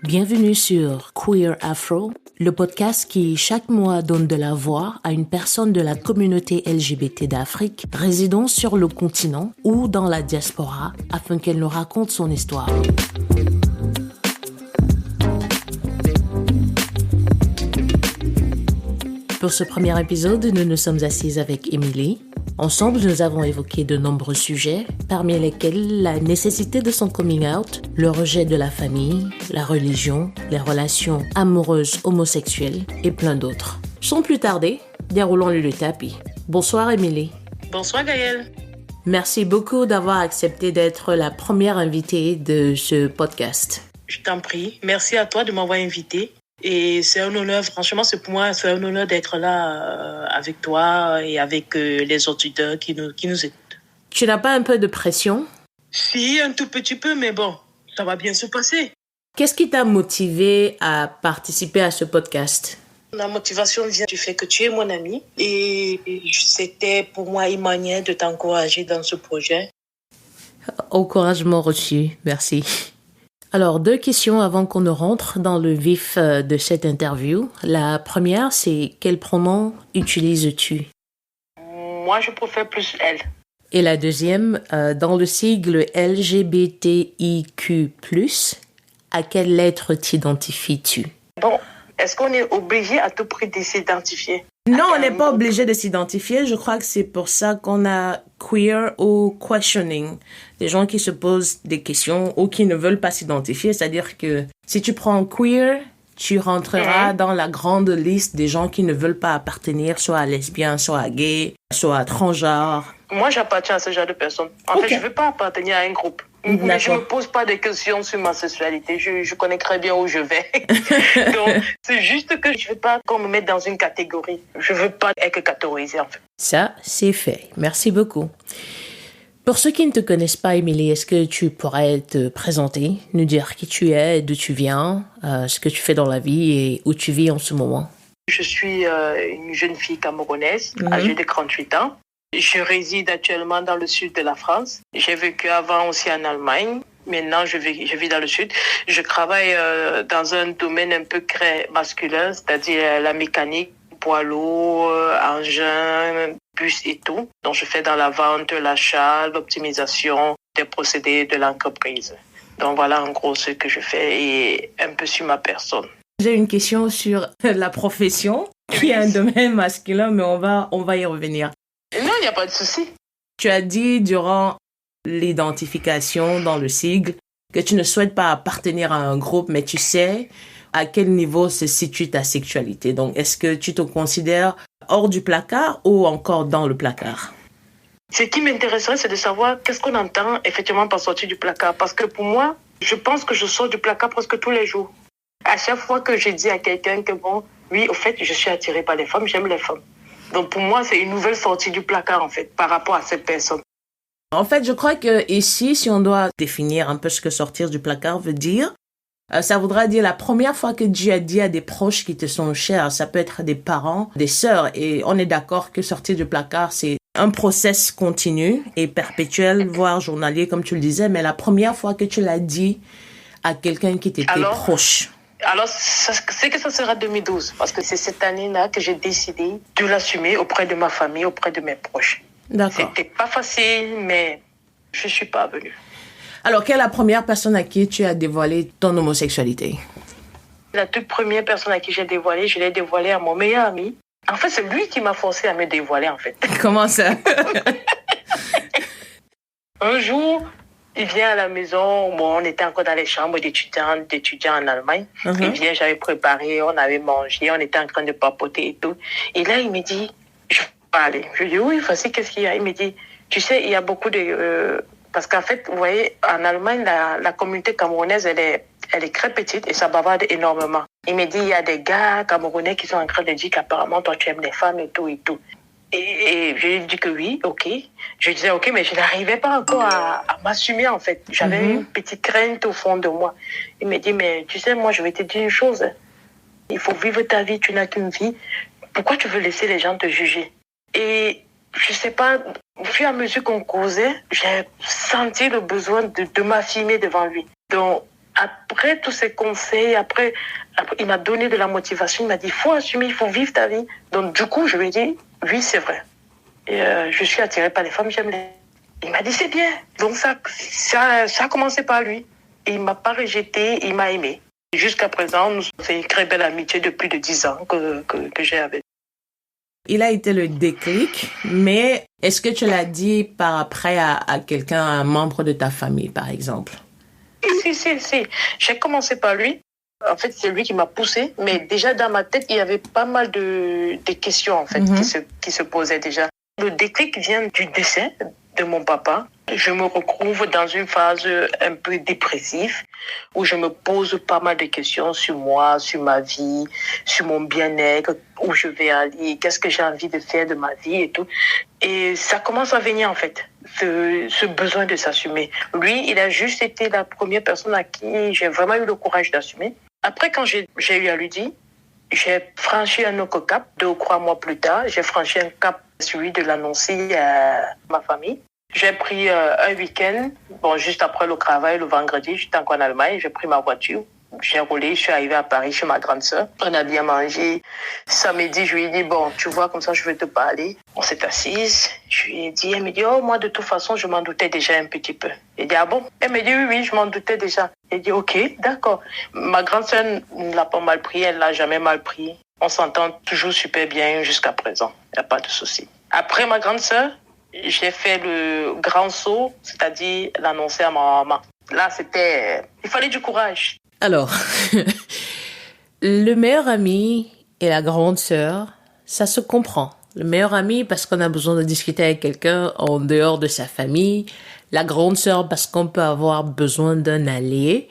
Bienvenue sur Queer Afro, le podcast qui chaque mois donne de la voix à une personne de la communauté LGBT d'Afrique résidant sur le continent ou dans la diaspora afin qu'elle nous raconte son histoire. Pour ce premier épisode, nous nous sommes assises avec Emily. Ensemble, nous avons évoqué de nombreux sujets, parmi lesquels la nécessité de son coming out, le rejet de la famille, la religion, les relations amoureuses homosexuelles et plein d'autres. Sans plus tarder, déroulons-le le tapis. Bonsoir Emily. Bonsoir Gaëlle. Merci beaucoup d'avoir accepté d'être la première invitée de ce podcast. Je t'en prie. Merci à toi de m'avoir invitée. Et c'est un honneur, franchement, pour moi, c'est un honneur d'être là avec toi et avec les auditeurs qui nous écoutent. Tu n'as pas un peu de pression? Si, un tout petit peu, mais bon, ça va bien se passer. Qu'est-ce qui t'a motivé à participer à ce podcast? La motivation vient du fait que tu es mon ami et c'était pour moi une manière de t'encourager dans ce projet. Encouragement reçu, merci. Alors, 2 questions avant qu'on ne rentre dans le vif de cette interview. La première, c'est quel pronom utilises-tu? Moi, je préfère plus elle. Et la deuxième, dans le sigle LGBTIQ+, à quelle lettre t'identifies-tu? Bon, est-ce qu'on est obligé à tout prix de s'identifier? Non, on n'est pas obligé de s'identifier. Je crois que c'est pour ça qu'on a queer ou questioning. Des gens qui se posent des questions ou qui ne veulent pas s'identifier. C'est-à-dire que si tu prends queer, tu rentreras dans la grande liste des gens qui ne veulent pas appartenir soit à lesbien, soit à gay, soit à transgenre. Moi, j'appartiens à ce genre de personnes. En fait, je ne veux pas appartenir à un groupe. Mais je ne me pose pas de questions sur ma sexualité. Je connais très bien où je vais. Donc, c'est juste que je ne veux pas qu'on me mette dans une catégorie. Je ne veux pas être catégorisée, en fait. Ça, c'est fait. Merci beaucoup. Pour ceux qui ne te connaissent pas, Emily, est-ce que tu pourrais te présenter, nous dire qui tu es, d'où tu viens, ce que tu fais dans la vie et où tu vis en ce moment? Je suis une jeune fille camerounaise, âgée de 38 ans. Je réside actuellement dans le sud de la France. J'ai vécu avant aussi en Allemagne. Maintenant, je vis dans le sud. Je travaille dans un domaine un peu très masculin, c'est-à-dire la mécanique, poids lourd, engins, bus et tout. Donc, je fais dans la vente, l'achat, l'optimisation des procédés de l'entreprise. Donc, voilà en gros ce que je fais et un peu sur ma personne. J'ai une question sur la profession, qui est un domaine masculin, mais on va y revenir. Non, il n'y a pas de souci. Tu as dit durant l'identification dans le sigle que tu ne souhaites pas appartenir à un groupe, mais tu sais à quel niveau se situe ta sexualité. Donc, est-ce que tu te considères hors du placard ou encore dans le placard? Ce qui m'intéresserait, c'est de savoir qu'est-ce qu'on entend effectivement par sortir du placard. Parce que pour moi, je pense que je sors du placard presque tous les jours. À chaque fois que je dis à quelqu'un que bon, oui, au fait, je suis attirée par les femmes, j'aime les femmes. Donc pour moi, c'est une nouvelle sortie du placard en fait, par rapport à cette personne. En fait, je crois que ici, si on doit définir un peu ce que sortir du placard veut dire, ça voudra dire la première fois que Dieu a dit à des proches qui te sont chers, ça peut être des parents, des sœurs, et on est d'accord que sortir du placard, c'est un process continu et perpétuel, voire journalier, comme tu le disais, mais la première fois que tu l'as dit à quelqu'un qui t'était proche. Alors, c'est que ça sera 2012, parce que c'est cette année-là que j'ai décidé de l'assumer auprès de ma famille, auprès de mes proches. D'accord. C'était pas facile, mais je suis parvenue. Alors, quelle est la première personne à qui tu as dévoilé ton homosexualité? La toute première personne à qui je l'ai dévoilée à mon meilleur ami. En fait, c'est lui qui m'a forcé à me dévoiler, en fait. Comment ça? Un jour, il vient à la maison, bon, on était encore dans les chambres d'étudiants en Allemagne. Il vient, j'avais préparé, on avait mangé, on était en train de papoter et tout. Et là, il me dit, je vais parler. Je lui dis, oui, voici, qu'est-ce qu'il y a? Il me dit, tu sais, il y a beaucoup de... parce qu'en fait, vous voyez, en Allemagne, la communauté camerounaise, elle est très petite et ça bavarde énormément. Il me dit, il y a des gars camerounais qui sont en train de dire qu'apparemment, toi, tu aimes les femmes et tout et tout. Et je lui ai dit que oui, ok. Je disais ok, mais je n'arrivais pas encore à m'assumer en fait. J'avais une petite crainte au fond de moi. Il me dit, mais tu sais, moi je vais te dire une chose. Il faut vivre ta vie, tu n'as qu'une vie. Pourquoi tu veux laisser les gens te juger? Et je sais pas, au fur et à mesure qu'on causait, j'ai senti le besoin de m'affirmer devant lui. Donc, après tous ces conseils, après, il m'a donné de la motivation. Il m'a dit, il faut assumer, il faut vivre ta vie. Donc, du coup, je lui ai dit, oui, c'est vrai. Et je suis attirée par les femmes, j'aime les... Il m'a dit, c'est bien. Donc, ça a commencé par lui. Et il ne m'a pas rejeté, il m'a aimé. Jusqu'à présent, nous avons fait une très belle amitié de plus de 10 ans que j'ai avec. Il a été le déclic, mais est-ce que tu l'as dit par après à quelqu'un, à un membre de ta famille, par exemple? Si. J'ai commencé par lui. En fait, c'est lui qui m'a poussé. Mais déjà, dans ma tête, il y avait pas mal de questions, en fait, qui se posaient déjà. Le déclic vient du décès de mon papa. Je me retrouve dans une phase un peu dépressive où je me pose pas mal de questions sur moi, sur ma vie, sur mon bien-être, où je vais aller, qu'est-ce que j'ai envie de faire de ma vie et tout. Et ça commence à venir en fait, ce besoin de s'assumer. Lui, il a juste été la première personne à qui j'ai vraiment eu le courage d'assumer. Après, quand j'ai eu à lui dire, j'ai franchi un autre cap. 2 ou 3 mois plus tard, j'ai franchi un cap, celui de l'annoncer à ma famille. J'ai pris un week-end, juste après le travail, le vendredi, j'étais encore en Allemagne, j'ai pris ma voiture, j'ai roulé, je suis arrivée à Paris chez ma grande sœur. On a bien mangé. Samedi, je lui ai dit, tu vois, comme ça, je vais te parler. On s'est assise. Je lui ai dit, elle me dit, moi, de toute façon, je m'en doutais déjà un petit peu. Elle dit, ah bon? Elle me dit, oui, je m'en doutais déjà. Elle dit, ok, d'accord. Ma grande sœur ne l'a pas mal pris, elle l'a jamais mal pris. On s'entend toujours super bien jusqu'à présent. Il n'y a pas de souci. Après ma grande sœur, j'ai fait le grand saut, c'est-à-dire l'annoncer à ma maman. Là, il fallait du courage. Alors, le meilleur ami et la grande sœur, ça se comprend. Le meilleur ami parce qu'on a besoin de discuter avec quelqu'un en dehors de sa famille. La grande sœur parce qu'on peut avoir besoin d'un allié.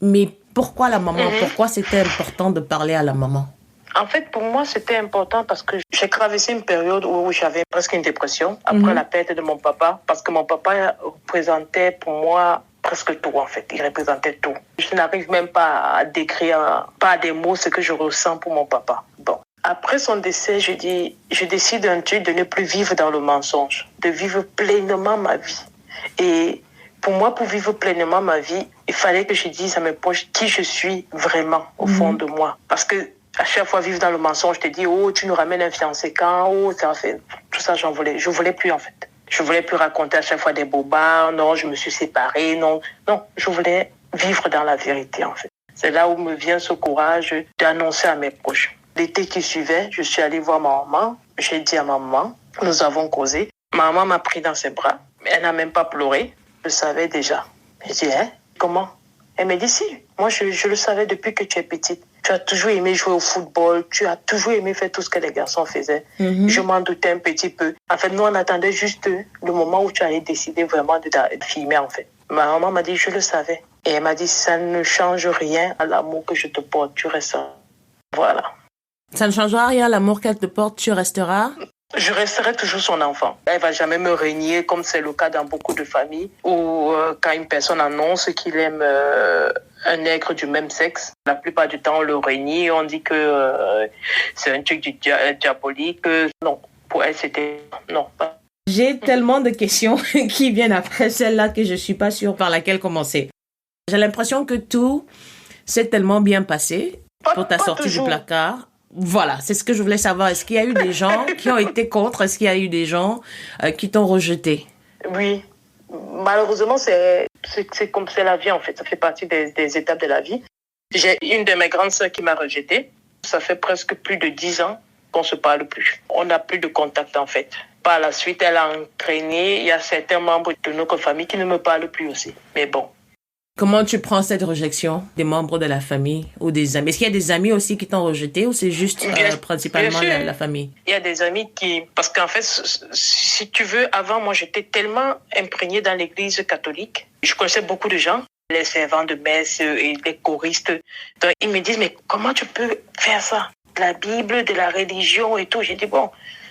Mais pourquoi la maman? Pourquoi c'était important de parler à la maman? En fait, pour moi, c'était important parce que j'ai traversé une période où j'avais presque une dépression après la perte de mon papa. Parce que mon papa représentait pour moi presque tout, en fait. Il représentait tout. Je n'arrive même pas à décrire par des mots ce que je ressens pour mon papa. Bon. Après son décès, je décide un truc de ne plus vivre dans le mensonge, de vivre pleinement ma vie. Et pour moi, pour vivre pleinement ma vie, il fallait que je dise à mes proches qui je suis vraiment au fond de moi. Parce que à chaque fois, vivre dans le mensonge, je te dis, tu nous ramènes un fiancé quand, ça fait... Tout ça, je voulais plus, en fait. Je voulais plus raconter à chaque fois des bobards, non, je me suis séparée, non, je voulais vivre dans la vérité, en fait. C'est là où me vient ce courage d'annoncer à mes proches. L'été qui suivait, je suis allée voir ma maman, j'ai dit à ma maman, nous avons causé. Ma maman m'a pris dans ses bras, elle n'a même pas pleuré, je le savais déjà. J'ai dit, comment? Elle m'a dit, si, moi je le savais depuis que tu es petite. Tu as toujours aimé jouer au football, tu as toujours aimé faire tout ce que les garçons faisaient. Je m'en doutais un petit peu. En fait, nous, on attendait juste le moment où tu allais décider vraiment de filmer, en fait. Ma maman m'a dit, je le savais. Et elle m'a dit, ça ne change rien à l'amour que je te porte, tu resteras. Voilà. Ça ne changera rien à l'amour qu'elle te porte, tu resteras? Je resterai toujours son enfant. Elle va jamais me régner comme c'est le cas dans beaucoup de familles où quand une personne annonce qu'il aime un nègre du même sexe, la plupart du temps on le renie, on dit que c'est un truc diabolique. Non, pour elle c'était non. J'ai tellement de questions qui viennent après celle-là que je suis pas sûre par laquelle commencer. J'ai l'impression que tout s'est tellement bien passé pour ta sortie du placard. Voilà, c'est ce que je voulais savoir. Est-ce qu'il y a eu des gens qui ont été contre? Est-ce qu'il y a eu des gens qui t'ont rejeté? Oui, malheureusement, c'est comme c'est la vie en fait. Ça fait partie des étapes de la vie. J'ai une de mes grandes sœurs qui m'a rejetée. Ça fait presque plus de 10 ans qu'on se parle plus. On n'a plus de contact en fait. Par la suite, elle a entraîné. Il y a certains membres de notre famille qui ne me parlent plus aussi. Mais bon. Comment tu prends cette rejection des membres de la famille ou des amis? Est-ce qu'il y a des amis aussi qui t'ont rejeté ou c'est juste principalement la famille? Il y a des amis qui... Parce qu'en fait, si tu veux, avant, moi, j'étais tellement imprégnée dans l'église catholique. Je connaissais beaucoup de gens, les servants de messe et les choristes. Donc, ils me disent, mais comment tu peux faire ça? De la Bible, de la religion et tout. J'ai dit,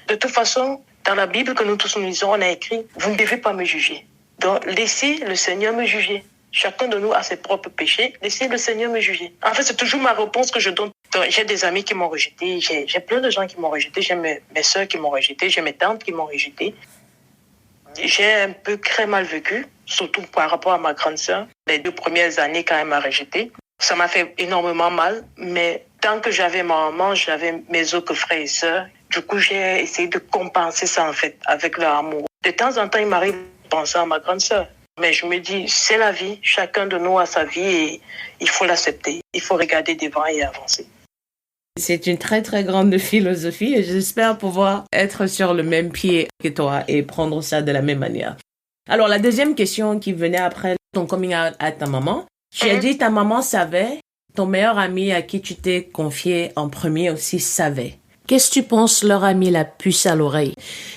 de toute façon, dans la Bible que nous tous nous lisons, on a écrit, vous ne devez pas me juger. Donc, laissez le Seigneur me juger. Chacun de nous a ses propres péchés. Laissez le Seigneur me juger. En fait, c'est toujours ma réponse que je donne. Donc, j'ai des amis qui m'ont rejeté. J'ai plein de gens qui m'ont rejeté. J'ai mes soeurs qui m'ont rejeté. J'ai mes tantes qui m'ont rejeté. j'ai un peu très mal vécu, surtout par rapport à ma grande sœur. Les 2 premières années, quand elle m'a rejetée, ça m'a fait énormément mal. Mais tant que j'avais ma maman, j'avais mes autres frères et sœurs. Du coup, j'ai essayé de compenser ça, en fait, avec leur amour. De temps en temps, il m'arrive de penser à ma grande sœur. Mais je me dis, c'est la vie. Chacun de nous a sa vie et il faut l'accepter. Il faut regarder devant et avancer. C'est une très, très grande philosophie et j'espère pouvoir être sur le même pied que toi et prendre ça de la même manière. Alors, la deuxième question qui venait après ton coming out à ta maman, tu as dit ta maman savait, ton meilleur ami à qui tu t'es confié en premier aussi savait. Qu'est-ce que tu penses leur a mis la puce à l'oreille?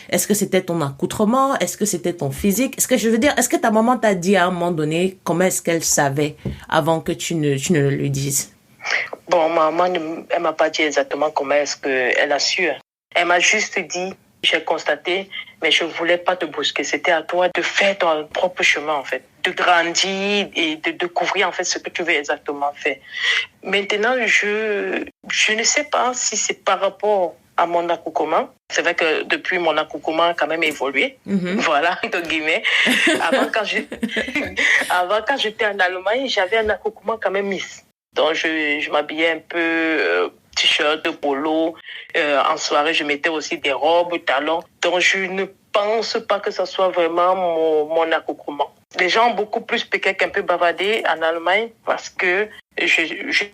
Est-ce que c'était ton accoutrement? Est-ce que c'était ton physique? Est-ce que ta maman t'a dit à un moment donné comment est-ce qu'elle savait avant que tu ne le lui dises? Bon, maman, elle m'a pas dit exactement comment est-ce qu'elle a su. Elle m'a juste dit, j'ai constaté, mais je voulais pas te brusquer. C'était à toi de faire ton propre chemin, en fait. De grandir et de découvrir, en fait, ce que tu veux exactement faire. Maintenant, je ne sais pas si c'est par rapport à mon accouchement. C'est vrai que depuis, mon accouchement a quand même évolué. Voilà, entre guillemets. Avant, quand j'étais en Allemagne, j'avais un accouchement quand même miss. Donc, je m'habillais un peu t-shirt, polo. En soirée, je mettais aussi des robes, talons. Donc, je ne pense pas que ce soit vraiment mon accouchement. Les gens ont beaucoup plus peut-être un peu bavardé en Allemagne parce que je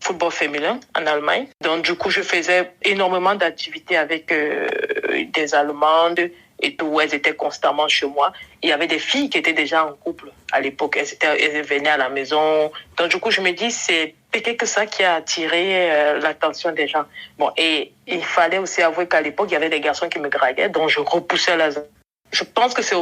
football féminin en Allemagne. Donc, du coup, je faisais énormément d'activités avec des Allemandes et tout. Elles étaient constamment chez moi. Il y avait des filles qui étaient déjà en couple à l'époque. Elles venaient à la maison. Donc, du coup, je me dis, c'est peut-être que ça qui a attiré l'attention des gens. Bon, et il fallait aussi avouer qu'à l'époque, il y avait des garçons qui me draguaient, donc je repoussais les hommes. Je pense que c'est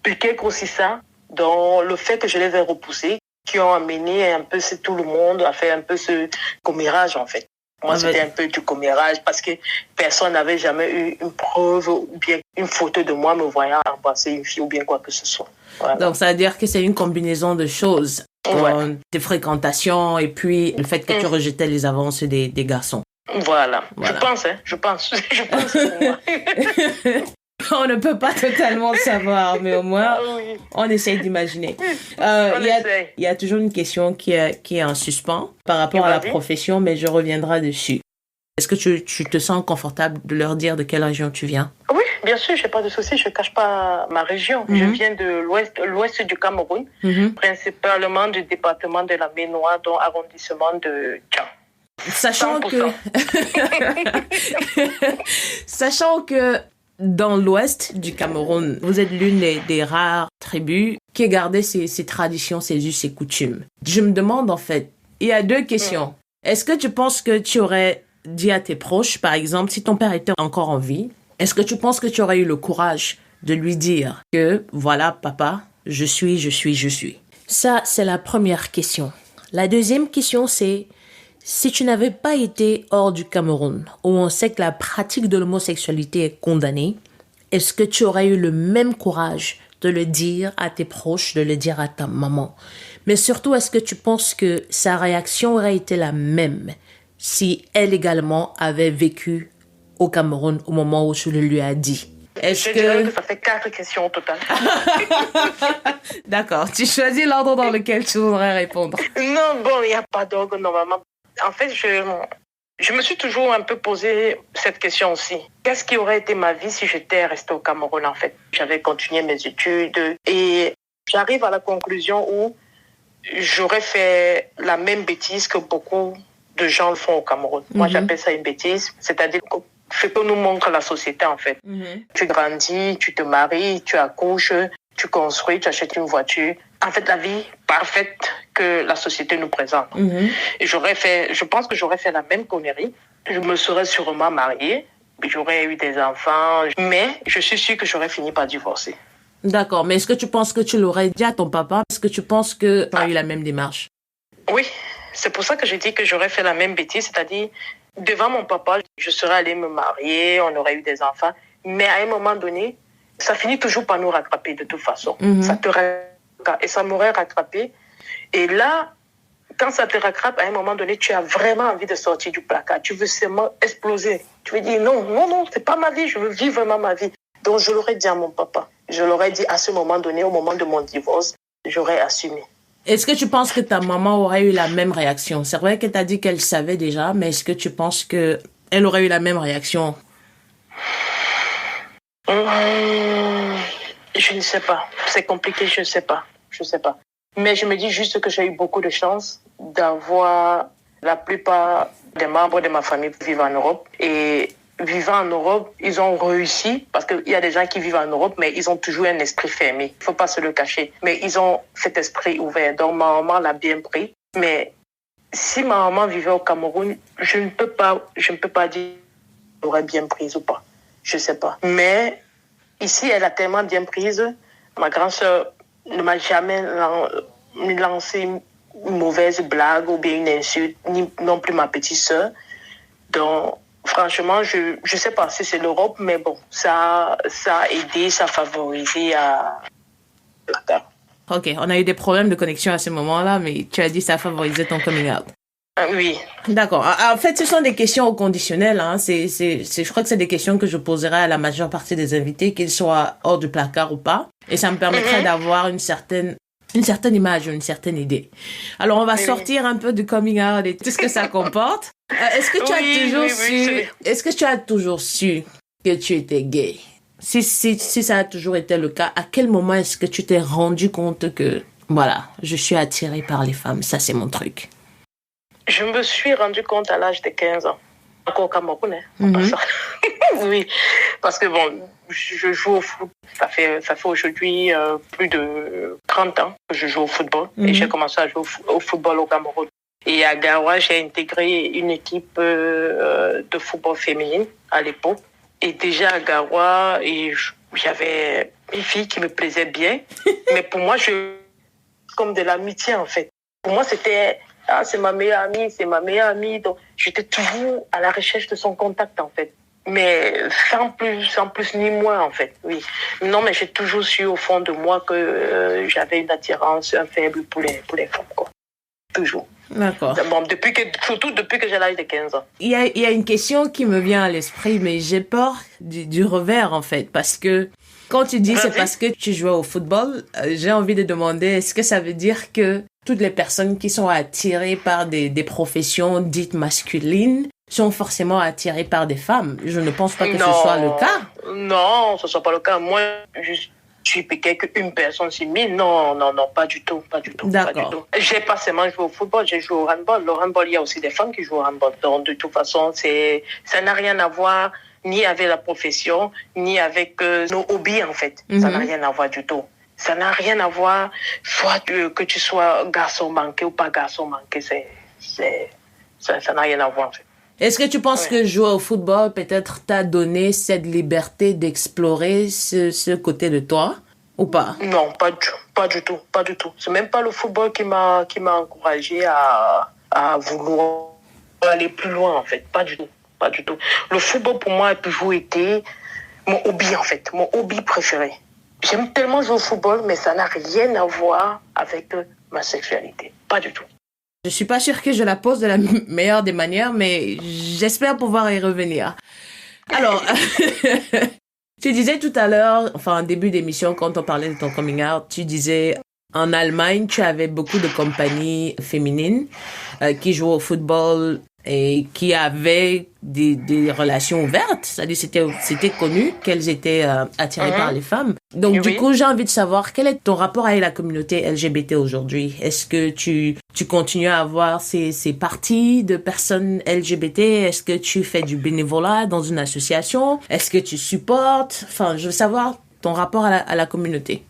peut-être aussi ça, dans le fait que je les ai repoussés, qui ont amené un peu tout le monde à faire un peu ce commérage, en fait. Moi, c'était un peu du commérage parce que personne n'avait jamais eu une preuve ou bien une photo de moi me voyant embrasser une fille ou bien quoi que ce soit. Voilà. Donc, ça veut dire que c'est une combinaison de choses. Ouais. Tes fréquentations et puis le fait que tu rejetais les avances des garçons. Voilà. Je pense pour moi. On ne peut pas totalement savoir, mais au moins, on essaye d'imaginer. Il y a toujours une question qui est en suspens par rapport à la profession, mais je reviendrai dessus. Est-ce que tu te sens confortable de leur dire de quelle région tu viens? Oui, bien sûr, j'ai pas de souci. Je cache pas ma région. Je viens de l'ouest du Cameroun, principalement du département de la Ménois, dont arrondissement de Tchang. Sachant que dans l'ouest du Cameroun, vous êtes l'une des rares tribus qui a gardé ses traditions, ses us et coutumes. Je me demande en fait, il y a 2 questions. Est-ce que tu penses que tu aurais dit à tes proches, par exemple, si ton père était encore en vie, est-ce que tu penses que tu aurais eu le courage de lui dire que, voilà, papa, je suis? Ça, c'est la première question. La deuxième question, c'est, si tu n'avais pas été hors du Cameroun, où on sait que la pratique de l'homosexualité est condamnée, est-ce que tu aurais eu le même courage de le dire à tes proches, de le dire à ta maman? Mais surtout, est-ce que tu penses que sa réaction aurait été la même si elle également avait vécu au Cameroun au moment où tu le lui as dit? Je dirais que ça fait 4 questions au total. D'accord, tu choisis l'ordre dans lequel tu voudrais répondre. Non, bon, il n'y a pas d'ordre normalement. En fait, je me suis toujours un peu posé cette question aussi. Qu'est-ce qui aurait été ma vie si j'étais restée au Cameroun, en fait? J'avais continué mes études et j'arrive à la conclusion où j'aurais fait la même bêtise que beaucoup de gens le font au Cameroun. Moi, j'appelle ça une bêtise, c'est-à-dire ce que nous montre la société, en fait. Tu grandis, tu te maries, tu accouches, tu construis, tu achètes une voiture. En fait, la vie parfaite que la société nous présente. Et je pense que j'aurais fait la même connerie. Je me serais sûrement mariée, j'aurais eu des enfants, mais je suis sûre que j'aurais fini par divorcer. D'accord, mais est-ce que tu penses que tu l'aurais dit à ton papa? Est-ce que tu penses que tu as eu la même démarche? Oui, c'est pour ça que je dis que j'aurais fait la même bêtise, c'est-à-dire, devant mon papa, je serais allée me marier, on aurait eu des enfants, mais à un moment donné, ça finit toujours par nous rattraper de toute façon. Et ça m'aurait rattrapé. Et là, quand ça te rattrape, à un moment donné, tu as vraiment envie de sortir du placard. Tu veux seulement exploser. Tu veux dire non, c'est pas ma vie, je veux vivre vraiment ma vie. Donc, je l'aurais dit à mon papa. je l'aurais dit à ce moment donné, au moment de mon divorce, j'aurais assumé. Est-ce que tu penses que ta maman aurait eu la même réaction? C'est vrai qu'elle t'a dit qu'elle savait déjà, mais est-ce que tu penses qu'elle aurait eu la même réaction? Je ne sais pas. C'est compliqué, je ne sais pas. Mais je me dis juste que j'ai eu beaucoup de chance d'avoir la plupart des membres de ma famille vivent en Europe. Et vivant en Europe, ils ont réussi, parce qu'il y a des gens qui vivent en Europe, mais ils ont toujours un esprit fermé. Il ne faut pas se le cacher. Mais ils ont cet esprit ouvert. Donc, ma maman l'a bien pris. Mais si ma maman vivait au Cameroun, je ne peux pas dire qu'elle aurait bien prise ou pas. Je ne sais pas. Mais ici, elle a tellement bien prise. Ma grande sœur ne m'a jamais lancé une mauvaise blague ou bien une insulte, ni non plus ma petite sœur. Donc, franchement, je ne sais pas si c'est l'Europe, mais bon, ça a aidé, ça a favorisé à... Ok, on a eu des problèmes de connexion à ce moment-là, mais tu as dit que ça a favorisé ton coming out. Oui. D'accord. En fait, ce sont des questions au conditionnel. Hein. Je crois que c'est des questions que je poserai à la majeure partie des invités, qu'ils soient hors du placard ou pas. Et ça me permettrait d'avoir une certaine image, une certaine idée. Alors, on va sortir un peu du coming out et tout ce que ça comporte. Est-ce que tu as toujours su que tu étais gay? Si ça a toujours été le cas, à quel moment est-ce que tu t'es rendu compte que, voilà, je suis attirée par les femmes, ça c'est mon truc? Je me suis rendu compte à l'âge de 15 ans. Encore au Cameroun, Oui, parce que bon, je joue au foot. Ça fait aujourd'hui plus de 30 ans que je joue au football. Et j'ai commencé à jouer au football au Cameroun. Et à Garoua, j'ai intégré une équipe de football féminine à l'époque. Et déjà à Garoua, j'avais une fille qui me plaisait bien. Mais pour moi, comme de l'amitié en fait. Pour moi, c'était... c'est ma meilleure amie. Donc, j'étais toujours à la recherche de son contact, en fait. Mais sans plus ni moins, en fait, oui. Non, mais j'ai toujours su au fond de moi que j'avais une attirance, un faible pour les femmes, quoi. Toujours. D'accord. Bon, surtout depuis que j'ai l'âge de 15 ans. Il y a une question qui me vient à l'esprit, mais j'ai peur du revers, en fait, parce que quand tu dis c'est parce que tu jouais au football, j'ai envie de demander, est-ce que ça veut dire que toutes les personnes qui sont attirées par des professions dites masculines sont forcément attirées par des femmes? Je ne pense pas que ce soit le cas. Non, ce ne soit pas le cas. Moi, je suis peut-être qu'une personne simile. Non, pas du tout. D'accord. J'ai pas seulement joué au football, j'ai joué au handball. Le handball, il y a aussi des femmes qui jouent au handball. Donc, de toute façon, ça n'a rien à voir ni avec la profession, ni avec nos hobbies, en fait. Ça n'a rien à voir du tout. Ça n'a rien à voir, soit que tu sois garçon manqué ou pas garçon manqué, ça n'a rien à voir, en fait. Est-ce que tu penses que jouer au football peut-être t'a donné cette liberté d'explorer ce côté de toi ou pas? Non, pas du tout. C'est même pas le football qui m'a encouragé à vouloir aller plus loin, en fait. Pas du tout. Le football, pour moi, a toujours été mon hobby, en fait. Mon hobby préféré. J'aime tellement jouer au football, mais ça n'a rien à voir avec ma sexualité. Pas du tout. Je suis pas sûre que je la pose de la meilleure des manières, mais j'espère pouvoir y revenir. Alors, tu disais tout à l'heure, en début d'émission, quand on parlait de ton coming out, tu disais en Allemagne, tu avais beaucoup de compagnies féminines qui jouaient au football et qui avaient des relations ouvertes. C'est-à-dire c'était connu qu'elles étaient attirées par les femmes. Donc, du coup, j'ai envie de savoir quel est ton rapport avec la communauté LGBT aujourd'hui? Est-ce que tu continues à avoir ces parties de personnes LGBT? Est-ce que tu fais du bénévolat dans une association? Est-ce que tu supportes? Je veux savoir ton rapport à la communauté.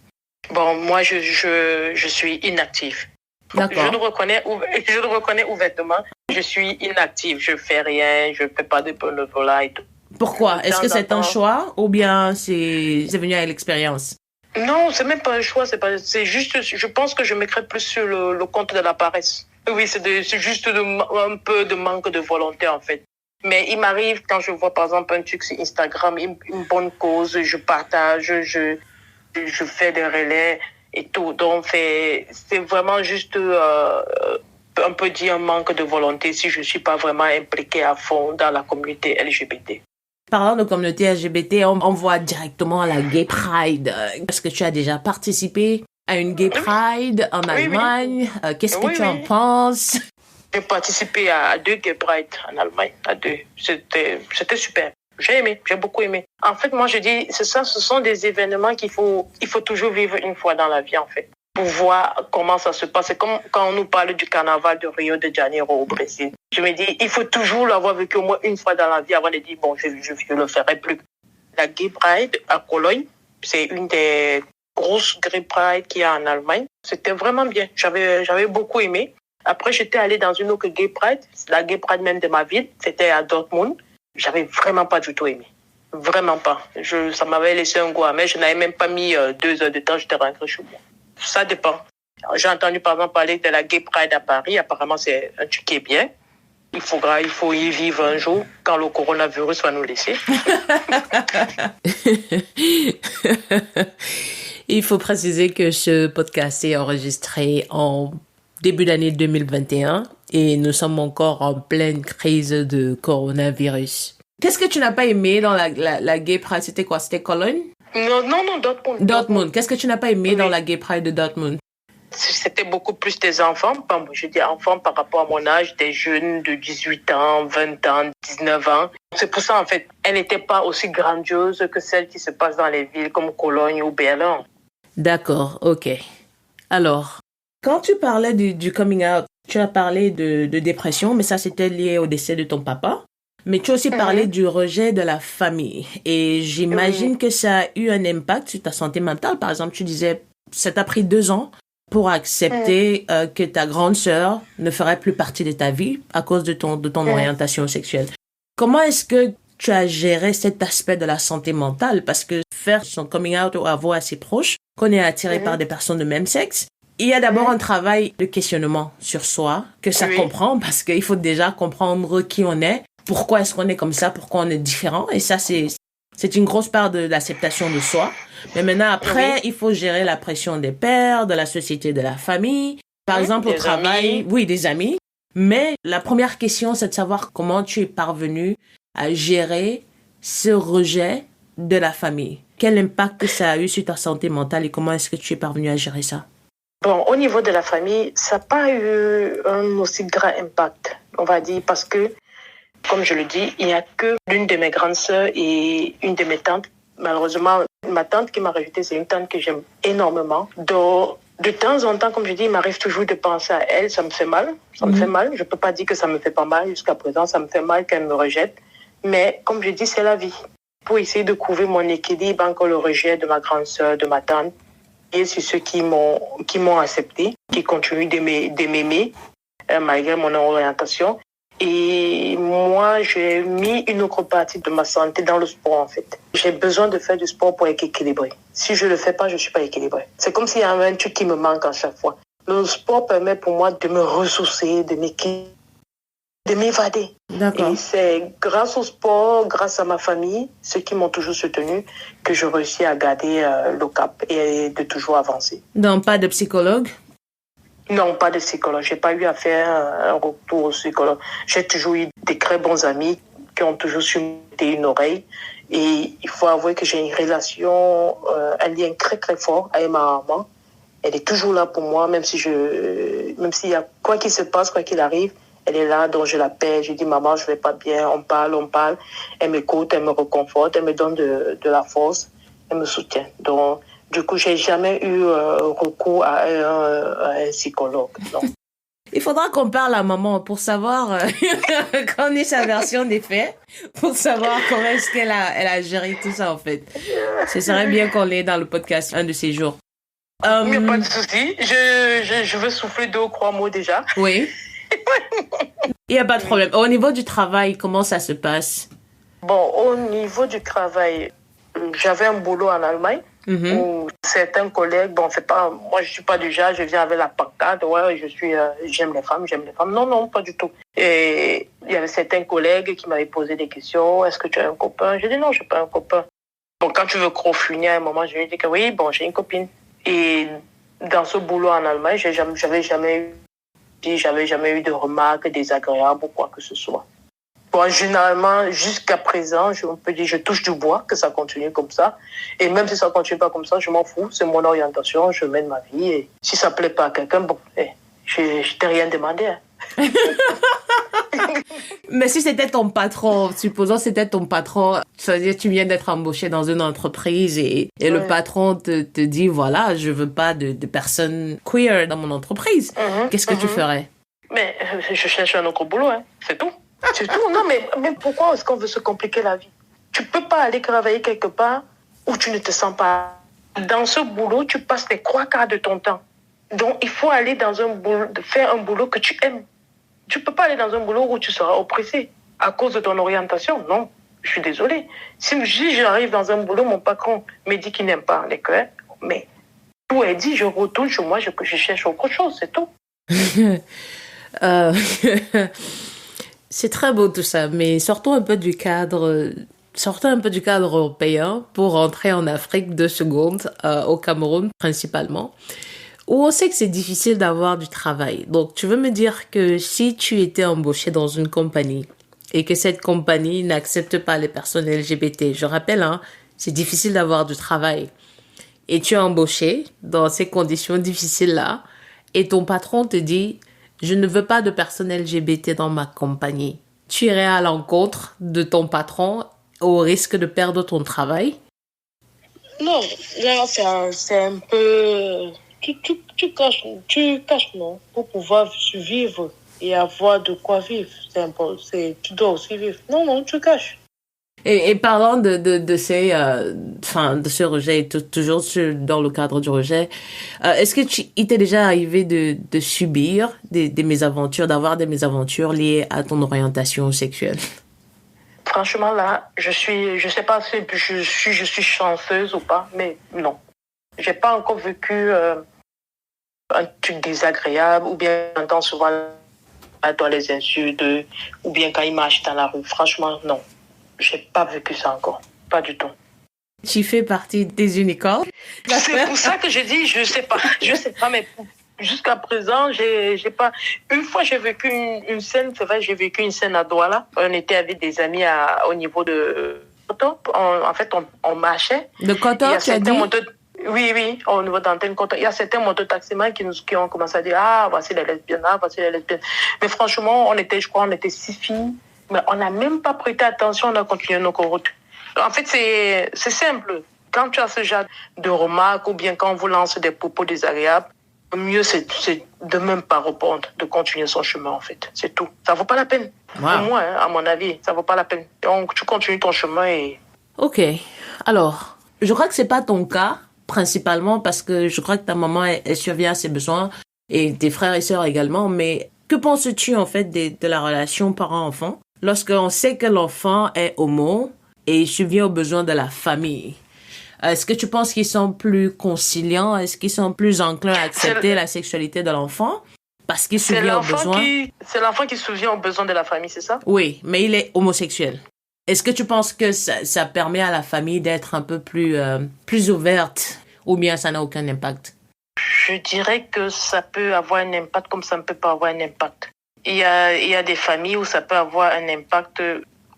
Bon, moi, je suis inactive. D'accord. Je le reconnais ouvertement. Je suis inactive. Je fais rien. Je fais pas de bénévolat et tout. Pourquoi? Est-ce que c'est un choix ou bien c'est venu avec l'expérience? Non, c'est même pas un choix. C'est juste, je pense que je mettrais plus sur le compte de la paresse. Oui, c'est juste un peu de manque de volonté, en fait. Mais il m'arrive quand je vois, par exemple, un truc sur Instagram, une bonne cause, je partage, je fais des relais et tout. Donc, c'est vraiment juste un peu dire un manque de volonté si je ne suis pas vraiment impliquée à fond dans la communauté LGBT. Parlant de communauté LGBT, on voit directement la Gay Pride. Est-ce que tu as déjà participé à une Gay Pride en Allemagne? Qu'est-ce que tu en penses? J'ai participé à 2 Gay Pride en Allemagne, à 2. C'était super. J'ai aimé, j'ai beaucoup aimé. En fait, moi, je dis, ce sont des événements il faut toujours vivre une fois dans la vie, en fait, pour voir comment ça se passe. C'est comme quand on nous parle du carnaval de Rio de Janeiro au Brésil. Je me dis, il faut toujours l'avoir vécu au moins une fois dans la vie avant de dire, bon, je le ferai plus. La Gay Pride à Cologne, c'est une des grosses Gay Pride qu'il y a en Allemagne. C'était vraiment bien. J'avais beaucoup aimé. Après, j'étais allée dans une autre Gay Pride, la Gay Pride même de ma ville. C'était à Dortmund. J'avais vraiment pas du tout aimé. Vraiment pas. Ça m'avait laissé un goût amer. Je n'avais même pas mis 2 heures de temps. J'étais rentrée chez moi. Ça dépend. Alors, j'ai entendu par exemple parler de la Gay Pride à Paris. Apparemment, c'est un truc qui est bien. Il faut y vivre un jour quand le coronavirus va nous laisser. Il faut préciser que ce podcast est enregistré en début d'année 2021 et nous sommes encore en pleine crise de coronavirus. Qu'est-ce que tu n'as pas aimé dans la Gay Pride? C'était quoi? C'était Cologne? Non, Dortmund. Dortmund. Qu'est-ce que tu n'as pas aimé dans la Gay Pride de Dortmund? C'était beaucoup plus des enfants. Je dis enfants par rapport à mon âge, des jeunes de 18 ans, 20 ans, 19 ans. C'est pour ça, en fait, elle n'était pas aussi grandiose que celle qui se passe dans les villes comme Cologne ou Berlin. D'accord, ok. Alors, quand tu parlais du coming out, tu as parlé de dépression, mais ça, c'était lié au décès de ton papa. Mais tu as aussi parlé du rejet de la famille. Et j'imagine que ça a eu un impact sur ta santé mentale. Par exemple, tu disais, ça t'a pris 2 ans pour accepter que ta grande sœur ne ferait plus partie de ta vie à cause de ton orientation sexuelle. Comment est-ce que tu as géré cet aspect de la santé mentale? Parce que faire son coming out ou avouer à ses proches qu'on est attiré par des personnes de même sexe, il y a d'abord un travail de questionnement sur soi, que ça comprend, parce qu'il faut déjà comprendre qui on est, pourquoi est-ce qu'on est comme ça, pourquoi on est différent. Et ça, c'est une grosse part de l'acceptation de soi. Mais maintenant, après, il faut gérer la pression des pairs, de la société, de la famille. Par exemple, au travail, des amis. Mais la première question, c'est de savoir comment tu es parvenu à gérer ce rejet de la famille. Quel impact ça a eu sur ta santé mentale et comment est-ce que tu es parvenu à gérer ça? Bon, au niveau de la famille, ça n'a pas eu un aussi grand impact, on va dire, parce que, comme je le dis, il n'y a que l'une de mes grandes sœurs et une de mes tantes. Malheureusement, ma tante qui m'a rejetée, c'est une tante que j'aime énormément. Donc, de temps en temps, comme je dis, il m'arrive toujours de penser à elle. Ça me fait mal. Ça me fait mal. Je ne peux pas dire que ça ne me fait pas mal jusqu'à présent. Ça me fait mal qu'elle me rejette. Mais comme je dis, c'est la vie. Pour essayer de trouver mon équilibre entre le rejet de ma grande sœur, de ma tante, et sur ceux qui m'ont accepté, qui continuent d'aimer malgré mon orientation. Et moi, j'ai mis une autre partie de ma santé dans le sport, en fait. J'ai besoin de faire du sport pour être équilibré. Si je ne le fais pas, je ne suis pas équilibré. C'est comme s'il y avait un truc qui me manque à chaque fois. Le sport permet pour moi de me ressourcer, de m'évader. D'accord. Et c'est grâce au sport, grâce à ma famille, ceux qui m'ont toujours soutenu, que je réussis à garder le cap et de toujours avancer. Donc, pas de psychologue? Non, pas de psychologue. J'ai pas eu à faire un retour au psychologue. J'ai toujours eu des très bons amis qui ont toujours su me mettre une oreille. Et il faut avouer que j'ai une relation, un lien très très fort avec ma maman. Elle est toujours là pour moi, même s'il y a quoi qu'il se passe, quoi qu'il arrive, elle est là. Donc je l'appelle, je dis maman, je vais pas bien, on parle. Elle m'écoute, elle me reconforte, elle me donne de la force, elle me soutient. Donc du coup, j'ai jamais eu recours à un psychologue. Non. Il faudra qu'on parle à maman pour savoir qu'on ait sa version des faits, pour savoir comment est-ce qu'elle a géré tout ça en fait. Ce serait bien qu'on l'ait dans le podcast un de ces jours. Il n'y a pas de souci. Je veux souffler 2 ou 3 mots déjà. Oui. Il n'y a pas de problème. Au niveau du travail, comment ça se passe? Bon, au niveau du travail, j'avais un boulot en Allemagne. Où certains collègues, moi je suis pas du genre, je viens avec la pancarte, j'aime les femmes. Non, pas du tout. Et il y avait certains collègues qui m'avaient posé des questions, est-ce que tu as un copain? J'ai dit non, j'ai pas un copain. Bon, quand tu veux crofugner à un moment, je lui ai dit que oui, bon, j'ai une copine. Et dans ce boulot en Allemagne, j'avais jamais eu de remarques désagréables ou quoi que ce soit. Bon, généralement, jusqu'à présent, on peut dire, je touche du bois, que ça continue comme ça. Et même si ça continue pas comme ça, je m'en fous. C'est mon orientation, je mène ma vie. Et si ça plaît pas à quelqu'un, bon, je t'ai rien demandé. Hein. Mais si c'était ton patron, supposons c'était ton patron, c'est-à-dire tu viens d'être embauché dans une entreprise et le patron te dit, voilà, je veux pas de personnes queer dans mon entreprise. Qu'est-ce que tu ferais? Mais je cherche un autre boulot, hein. C'est tout. C'est tout. Non, mais pourquoi est-ce qu'on veut se compliquer la vie? Tu peux pas aller travailler quelque part où tu ne te sens pas. Dans ce boulot, tu passes les 3/4 de ton temps. Donc, il faut aller dans un boulot, faire un boulot que tu aimes. Tu peux pas aller dans un boulot où tu seras oppressé à cause de ton orientation. Non, je suis désolée. Si j'arrive dans un boulot, mon patron me dit qu'il n'aime pas les cœurs, mais tout est dit, je retourne chez moi, je cherche autre chose, c'est tout. C'est très beau tout ça, mais sortons un peu du cadre européen pour rentrer en Afrique 2 secondes, au Cameroun principalement, où on sait que c'est difficile d'avoir du travail. Donc, tu veux me dire que si tu étais embauché dans une compagnie et que cette compagnie n'accepte pas les personnes LGBT, je rappelle, hein, c'est difficile d'avoir du travail, et tu es embauché dans ces conditions difficiles-là, et ton patron te dit, je ne veux pas de personnes LGBT dans ma compagnie. Tu irais à l'encontre de ton patron au risque de perdre ton travail? Non, là, c'est un peu... Tu caches, non, pour pouvoir survivre et avoir de quoi vivre. Tu dois aussi vivre. Non, tu caches. Et parlant de ce rejet, et toujours dans le cadre du rejet, est-ce que il t'est déjà arrivé de subir des mésaventures, d'avoir des mésaventures liées à ton orientation sexuelle? Franchement, là, je sais pas si je suis chanceuse ou pas, mais non. J'ai pas encore vécu un truc désagréable, ou bien j'entends souvent dans les insultes, ou bien quand ils marchent dans la rue. Franchement, non. J'ai pas vécu ça encore. Pas du tout. Tu fais partie des unicornes? C'est pour ça que je dis, je sais pas, mais jusqu'à présent, j'ai pas. Une fois, j'ai vécu une scène, c'est vrai, j'ai vécu une scène à Douala. On était avec des amis au niveau de Koto. En fait, on marchait. De Koto, tu as dit? Oui, au niveau d'Antenne Koto. Il y a certains mototaximans qui ont commencé à dire, ah, voici les lesbiennes, ah, voici les lesbiennes. Mais franchement, on était 6 filles. Mais on n'a même pas prêté attention, on a continué nos routes. En fait, c'est simple. Quand tu as ce genre de remarques ou bien quand on vous lance des propos désagréables, le mieux, c'est de même pas répondre, de continuer son chemin, en fait. C'est tout. Ça vaut pas la peine. Wow. Pour moi, à mon avis, ça vaut pas la peine. Donc, tu continues ton chemin et... Ok. Alors, je crois que c'est pas ton cas, principalement parce que je crois que ta maman, elle survient à ses besoins et tes frères et sœurs également. Mais que penses-tu, en fait, de la relation parent-enfant lorsqu'on sait que l'enfant est homo et subvient aux besoins de la famille? Est-ce que tu penses qu'ils sont plus conciliants? Est-ce qu'ils sont plus enclins à accepter la sexualité de l'enfant parce qu'il subvient aux besoins? C'est l'enfant qui subvient aux besoins de la famille, c'est ça? Oui, mais il est homosexuel. Est-ce que tu penses que ça permet à la famille d'être un peu plus ouverte ou bien ça n'a aucun impact? Je dirais que ça peut avoir un impact comme ça ne peut pas avoir un impact. Il y a des familles où ça peut avoir un impact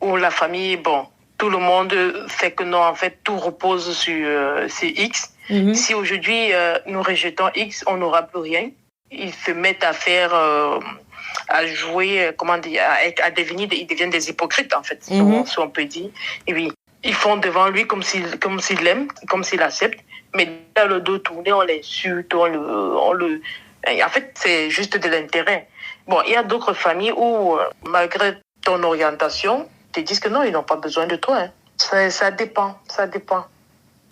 où la famille, bon, tout le monde fait que non, en fait, tout repose sur X. Mm-hmm. Si aujourd'hui, nous rejetons X, on n'aura plus rien. Ils se mettent à faire, à jouer, à devenir, ils deviennent des hypocrites, en fait, si on peut dire. Et puis, ils font devant lui comme s'il l'aime, comme s'il accepte. Mais dans le dos tourné, on l'insulte, en fait, c'est juste de l'intérêt. Bon, il y a d'autres familles où, malgré ton orientation, te disent que non, ils n'ont pas besoin de toi. Hein. Ça dépend.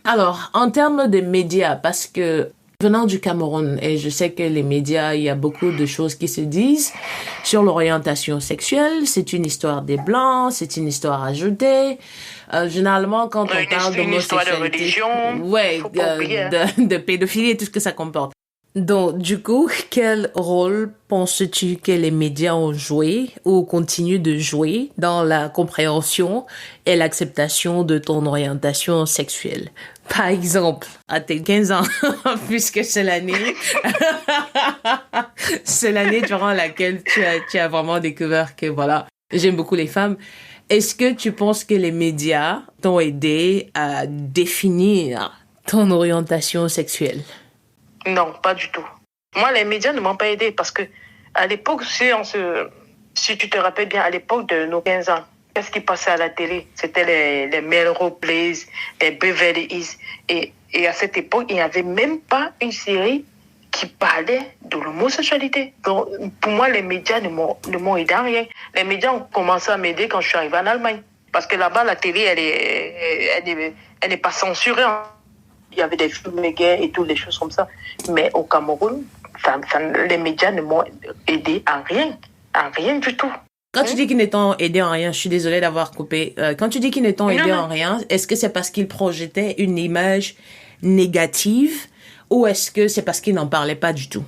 Alors, en termes de médias, parce que venant du Cameroun, et je sais que les médias, il y a beaucoup de choses qui se disent sur l'orientation sexuelle. C'est une histoire des Blancs, c'est une histoire ajoutée. Généralement, quand on parle d'homosexualité... Une histoire de religion. Ouais, de pédophilie et tout ce que ça comporte. Donc, du coup, quel rôle penses-tu que les médias ont joué ou continuent de jouer dans la compréhension et l'acceptation de ton orientation sexuelle? Par exemple, à tes 15 ans, puisque c'est l'année durant laquelle tu as vraiment découvert que voilà, J'aime beaucoup les femmes. Est-ce que tu penses que les médias t'ont aidé à définir ton orientation sexuelle? Non, pas du tout. Moi, les médias ne m'ont pas aidé parce que à l'époque, si tu te rappelles bien, à l'époque de nos 15 ans, qu'est-ce qui passait à la télé? C'était les Melrose Place, les Beverly Hills. Et à cette époque, il n'y avait même pas une série qui parlait de l'homosexualité. Donc, pour moi, les médias ne m'ont aidé à rien. Les médias ont commencé à m'aider quand je suis arrivée en Allemagne. Parce que là-bas, la télé, elle n'est pas censurée. Il y avait des films gays et toutes les choses comme ça. Mais au Cameroun, les médias ne m'ont aidé à rien du tout. Quand tu dis qu'ils ne t'ont aidé en rien, je suis désolée d'avoir coupé. Quand tu dis qu'ils ne t'ont aidé en rien, est-ce que c'est parce qu'ils projetaient une image négative ou est-ce que c'est parce qu'ils n'en parlaient pas du tout?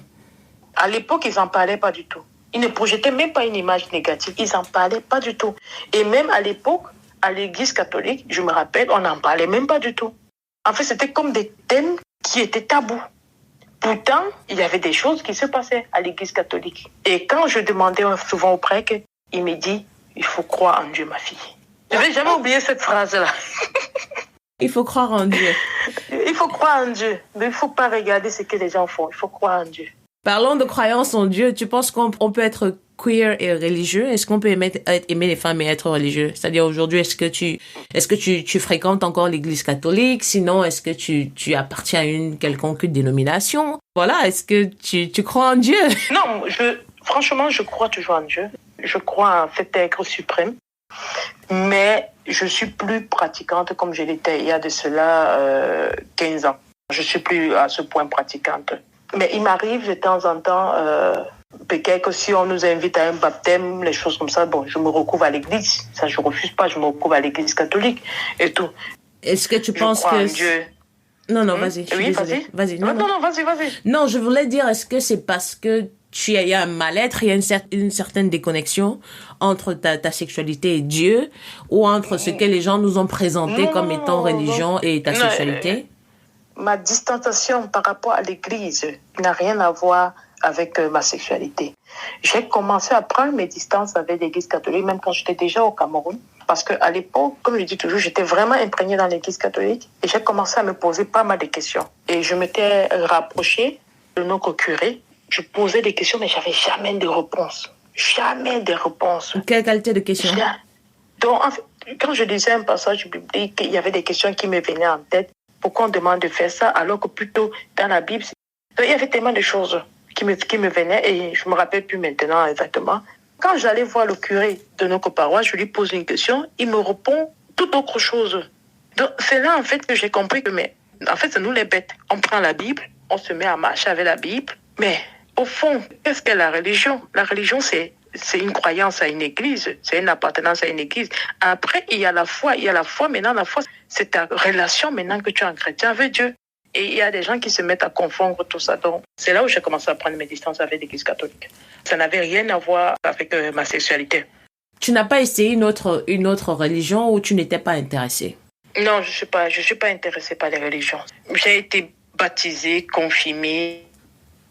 À l'époque, ils n'en parlaient pas du tout. Ils ne projetaient même pas une image négative. Ils n'en parlaient pas du tout. Et même à l'époque, à l'église catholique, je me rappelle, on n'en parlait même pas du tout. En fait, c'était comme des thèmes qui étaient tabous. Pourtant, il y avait des choses qui se passaient à l'église catholique. Et quand je demandais souvent au prêtre, il me dit, il faut croire en Dieu, ma fille. Je ne vais jamais oublier cette phrase-là. Il faut croire en Dieu. Il faut croire en Dieu. Mais il ne faut pas regarder ce que les gens font. Il faut croire en Dieu. Parlons de croyance en Dieu. Tu penses qu'on peut être queer et religieux? Est-ce qu'on peut aimer les femmes et être religieux? C'est-à-dire aujourd'hui, est-ce que tu fréquentes encore l'église catholique? Sinon, est-ce que tu appartiens à une quelconque dénomination? Voilà, est-ce que tu crois en Dieu? Non, franchement, je crois toujours en Dieu. Je crois en cet être suprême. Mais je suis plus pratiquante comme je l'étais il y a de cela 15 ans. Je suis plus à ce point pratiquante. Mais il m'arrive de temps en temps, peut-être que si on nous invite à un baptême, les choses comme ça, bon, je me recouvre à l'église. Ça, je refuse pas, je me recouvre à l'église catholique et tout. Est-ce que tu penses que... Dieu. Non, vas-y. Oui, vas-y. Vas-y. Non, vas-y. Non, je voulais dire, est-ce que c'est parce que il y a un mal-être, il y a une certaine déconnexion entre ta sexualité et Dieu, ou entre ce que les gens nous ont présenté comme étant religion et ta sexualité? Ma distanciation par rapport à l'église n'a rien à voir avec ma sexualité. J'ai commencé à prendre mes distances avec l'église catholique, même quand j'étais déjà au Cameroun. Parce qu'à l'époque, comme je dis toujours, j'étais vraiment imprégnée dans l'église catholique et j'ai commencé à me poser pas mal de questions. Et je m'étais rapprochée de notre curé. Je posais des questions, mais j'avais jamais de réponse. Jamais de réponse. Quelle qualité de questions? Donc, en fait, quand je lisais un passage biblique, il y avait des questions qui me venaient en tête. Pourquoi on demande de faire ça alors que plutôt dans la Bible, donc, il y avait tellement de choses qui me venaient et je me rappelle plus maintenant exactement. Quand j'allais voir le curé de notre paroisse, je lui pose une question, il me répond tout autre chose. Donc, c'est là en fait que j'ai compris que, mais en fait, c'est nous les bêtes. On prend la Bible, on se met à marcher avec la Bible, mais au fond, qu'est-ce qu'est la religion? La religion, c'est une croyance à une église, c'est une appartenance à une église. Après, il y a la foi. Maintenant, la foi, c'est ta relation maintenant que tu es un chrétien avec Dieu. Et il y a des gens qui se mettent à confondre tout ça. Donc, c'est là où j'ai commencé à prendre mes distances avec l'église catholique. Ça n'avait rien à voir avec ma sexualité. Tu n'as pas essayé une autre religion ou tu n'étais pas intéressée? Non, je suis pas intéressée par les religions. J'ai été baptisée, confirmée,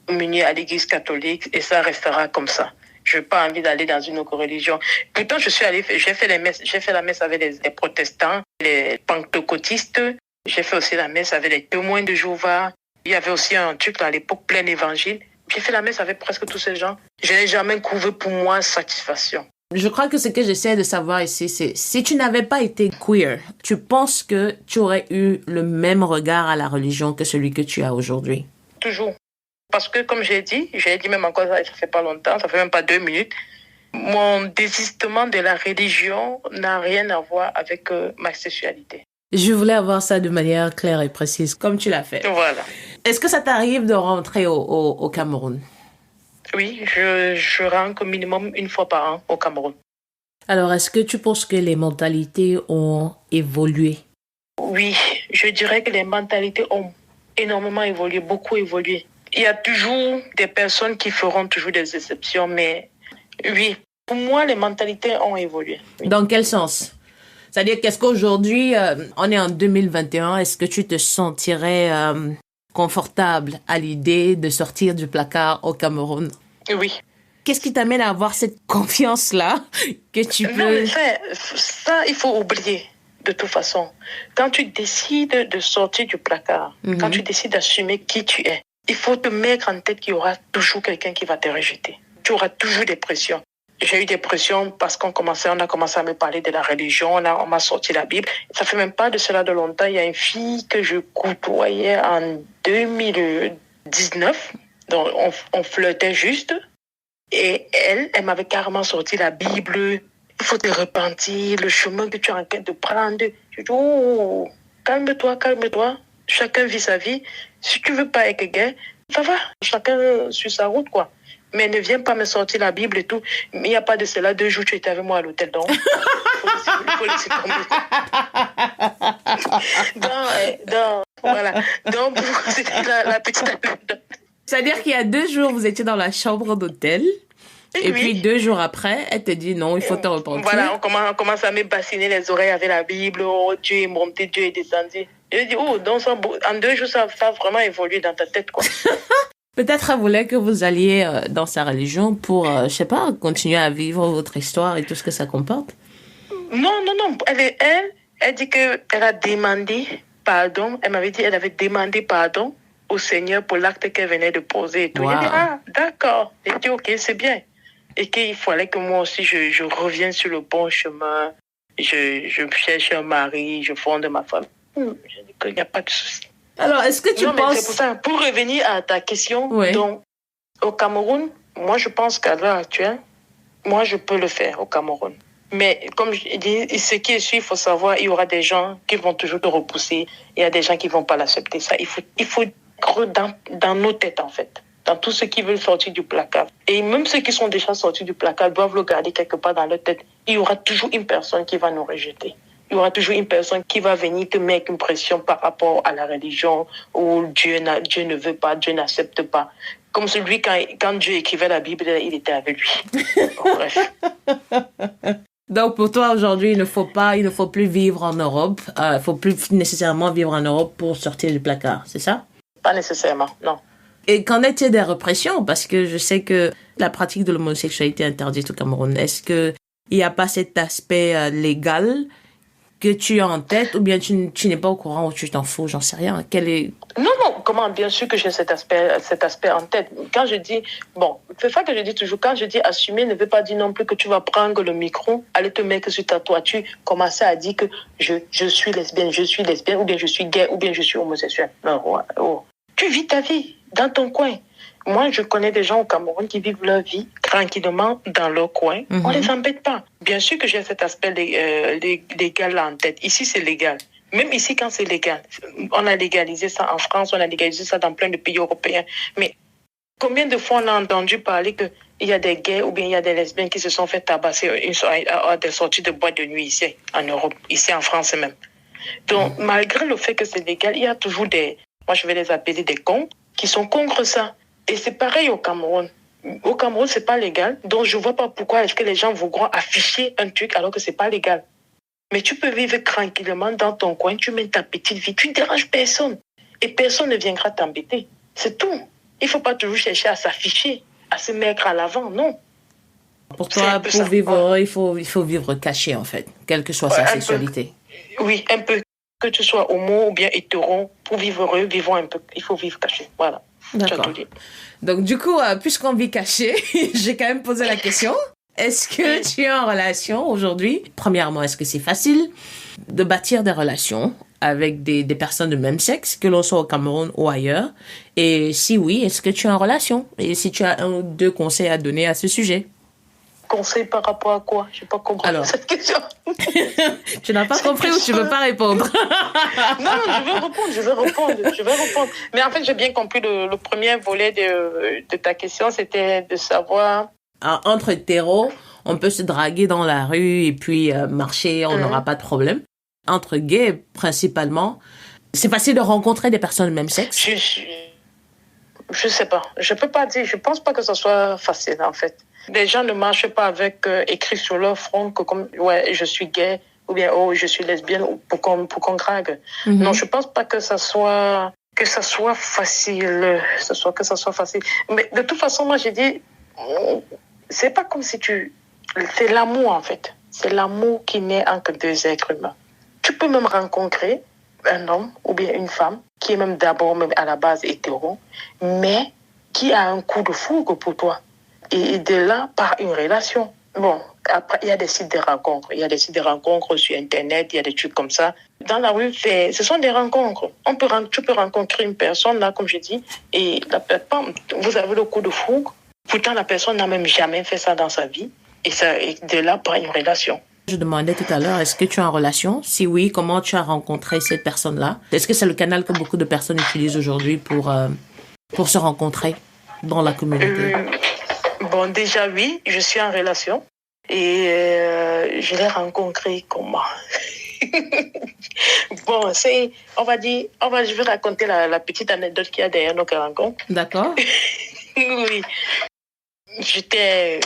communiée à l'église catholique et ça restera comme ça. Je n'ai pas envie d'aller dans une autre religion. Pourtant, j'ai fait la messe avec les protestants, les pentecôtistes. J'ai fait aussi la messe avec les témoins de Jéhovah. Il y avait aussi un truc à l'époque, plein évangile. J'ai fait la messe avec presque tous ces gens. Je n'ai jamais trouvé pour moi satisfaction. Je crois que ce que j'essaie de savoir ici, c'est si tu n'avais pas été queer, tu penses que tu aurais eu le même regard à la religion que celui que tu as aujourd'hui? Toujours. Parce que, comme j'ai dit même encore, ça fait pas longtemps, ça fait même pas 2 minutes, mon désistement de la religion n'a rien à voir avec ma sexualité. Je voulais avoir ça de manière claire et précise, comme tu l'as fait. Voilà. Est-ce que ça t'arrive de rentrer au Cameroun? Oui, je rentre au minimum 1 fois par an au Cameroun. Alors, est-ce que tu penses que les mentalités ont évolué? Oui, je dirais que les mentalités ont énormément évolué, beaucoup évolué. Il y a toujours des personnes qui feront toujours des exceptions, mais oui, pour moi, les mentalités ont évolué. Oui. Dans quel sens? C'est-à-dire qu'est-ce qu'aujourd'hui, on est en 2021, est-ce que tu te sentirais confortable à l'idée de sortir du placard au Cameroun? Oui. qu'est-ce qui t'amène à avoir cette confiance-là que tu peux... Non, mais ça, il faut oublier. De toute façon, quand tu décides de sortir du placard, quand tu décides d'assumer qui tu es, il faut te mettre en tête qu'il y aura toujours quelqu'un qui va te rejeter. Tu auras toujours des pressions. J'ai eu des pressions parce on a commencé à me parler de la religion, on m'a sorti la Bible. Ça fait même pas de cela de longtemps. Il y a une fille que je côtoyais en 2019, donc on flirtait juste, et elle m'avait carrément sorti la Bible. Il faut te repentir, le chemin que tu es en train de prendre. Je dis, oh, calme-toi. Chacun vit sa vie. Si tu veux pas être gay, ça va. Chacun suit sa route, quoi. Mais ne viens pas me sortir la Bible et tout. Il n'y a pas de cela. 2 jours, tu étais avec moi à l'hôtel, donc. Il faut laisser tomber. Voilà. Donc, c'était la petite anecdote. C'est-à-dire qu'il y a 2 jours, vous étiez dans la chambre d'hôtel. Et puis 2 jours après, elle te dit non, il faut te repentir. Voilà, on commence à me bassiner les oreilles avec la Bible. Oh, Dieu est monté, Dieu est descendu. Je dis, oh, donc ça, en 2 jours, ça a vraiment évolué dans ta tête, quoi. Peut-être elle voulait que vous alliez dans sa religion pour, je sais pas, continuer à vivre votre histoire et tout ce que ça comporte. Non. Elle dit qu'elle a demandé pardon. Elle m'avait dit qu'elle avait demandé pardon au Seigneur pour l'acte qu'elle venait de poser et tout. Wow. J'ai dit, d'accord. J'ai dit, ok, c'est bien. Et qu'il fallait que moi aussi, je revienne sur le bon chemin. Je cherche un mari, je fonde ma famille. Je dis qu'il n'y a pas de souci. Alors, est-ce que tu penses... mais c'est pour ça, pour revenir à ta question, oui. Donc, au Cameroun, moi, je pense qu'à l'heure actuelle, moi, je peux le faire au Cameroun. Mais comme je dis, ce qui est sûr, il faut savoir, il y aura des gens qui vont toujours te repousser. Il y a des gens qui ne vont pas l'accepter. Ça, il faut creux dans nos têtes, en fait. Dans tous ceux qui veulent sortir du placard. Et même ceux qui sont déjà sortis du placard doivent le garder quelque part dans leur tête. Il y aura toujours une personne qui va nous rejeter. Il y aura toujours une personne qui va venir te mettre une pression par rapport à la religion où Dieu ne veut pas, Dieu n'accepte pas. Comme celui, quand Dieu écrivait la Bible, il était avec lui. Bref. Donc, pour toi, aujourd'hui, il ne faut plus vivre en Europe. Il ne faut plus nécessairement vivre en Europe pour sortir du placard, c'est ça? Pas nécessairement, non. Et qu'en est-il des répressions? Parce que je sais que la pratique de l'homosexualité est interdite au Cameroun. Est-ce qu'il n'y a pas cet aspect légal que tu as en tête, ou bien tu n'es pas au courant ou tu t'en fous, j'en sais rien. Non, comment, bien sûr que j'ai cet aspect en tête. Quand je dis, c'est ça que je dis toujours, quand je dis assumer, ne veut pas dire non plus que tu vas prendre le micro, aller te mettre sur ta toiture, commencer à dire que je suis lesbienne, ou bien je suis gay, ou bien je suis homosexuel. Non, tu vis ta vie dans ton coin. Moi, je connais des gens au Cameroun qui vivent leur vie tranquillement dans leur coin. Mm-hmm. On les embête pas. Bien sûr que j'ai cet aspect légal là en tête. Ici, c'est légal. Même ici, quand c'est légal. On a légalisé ça en France, on a légalisé ça dans plein de pays européens. Mais combien de fois on a entendu parler qu'il y a des gays ou bien il y a des lesbiennes qui se sont fait tabasser à des sorties de boîte de nuit ici, en Europe, ici en France même. Donc, malgré le fait que c'est légal, il y a toujours moi je vais les appeler des cons, qui sont contre ça. Et c'est pareil au Cameroun. Au Cameroun, c'est pas légal. Donc, je vois pas pourquoi est-ce que les gens voudront afficher un truc alors que c'est pas légal. Mais tu peux vivre tranquillement dans ton coin, tu mènes ta petite vie, tu ne déranges personne. Et personne ne viendra t'embêter. C'est tout. Il faut pas toujours chercher à s'afficher, à se mettre à l'avant, non. Pour toi, pour vivre, il faut vivre caché, en fait, quelle que soit sa sexualité. Oui, un peu. Que tu sois homo ou bien hétéro, pour vivre heureux, vivons un peu. Il faut vivre caché. Voilà. D'accord. Donc, du coup, puisqu'on vit caché, j'ai quand même posé la question. Est-ce que tu es en relation aujourd'hui? Premièrement, est-ce que c'est facile de bâtir des relations avec des personnes de même sexe, que l'on soit au Cameroun ou ailleurs? Et si oui, est-ce que tu es en relation? Et si tu as 1 ou 2 conseils à donner à ce sujet? Conseil par rapport à quoi? Je n'ai pas compris cette question. Tu n'as pas compris ou tu ne veux pas répondre? Non, je vais répondre. Mais en fait, j'ai bien compris le premier volet de ta question, c'était de savoir... Entre hétéros, on peut se draguer dans la rue et puis marcher, on n'aura pas de problème. Entre gays, principalement, c'est facile de rencontrer des personnes de même sexe? Je sais pas. Je peux pas dire. Je pense pas que ce soit facile, en fait. Les gens ne marchent pas avec écrit sur leur front que comme je suis gay ou bien je suis lesbienne pour qu'on drague. Mm-hmm. Non, je pense pas que ça soit facile. Mais de toute façon, moi j'ai dit c'est pas comme si c'est l'amour, en fait. C'est l'amour qui naît entre deux êtres humains. Tu peux même rencontrer un homme ou bien une femme qui est même d'abord, même à la base hétéro, mais qui a un coup de foudre pour toi. Et de là, par une relation. Bon, après, il y a des sites de rencontres. Il y a des sites de rencontres sur Internet, il y a des trucs comme ça. Dans la rue, ce sont des rencontres. Tu peux rencontrer une personne, là, comme je dis, et vous avez le coup de foudre. Pourtant, la personne n'a même jamais fait ça dans sa vie. Et de là, par une relation. Je demandais tout à l'heure, est-ce que tu es en relation? Si oui, comment tu as rencontré cette personne-là? Est-ce que c'est le canal que beaucoup de personnes utilisent aujourd'hui pour se rencontrer dans la communauté? Bon, déjà, oui, je suis en relation. Et je l'ai rencontré comment? Bon, je vais raconter la petite anecdote qu'il y a derrière notre rencontre. D'accord. Oui. C'était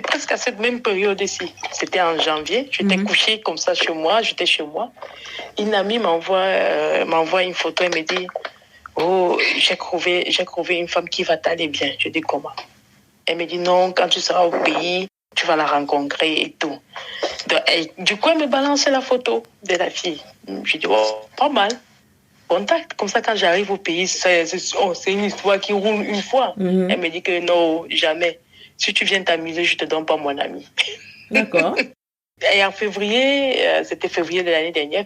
presque à cette même période ici. C'était en janvier. J'étais couchée comme ça chez moi. J'étais chez moi. Une amie m'envoie une photo et me dit « Oh, j'ai trouvé une femme qui va t'aller bien. » Je dis « Comment ?» Elle me dit « Non, quand tu seras au pays, tu vas la rencontrer et tout. » Du coup, elle me balance la photo de la fille. Je dis « Oh, pas mal. » Contact. Comme ça, quand j'arrive au pays, c'est une histoire qui roule une fois. Elle me dit que non, jamais. Si tu viens t'amuser, je te donne pas mon ami. D'accord. Et en février, c'était février de l'année dernière,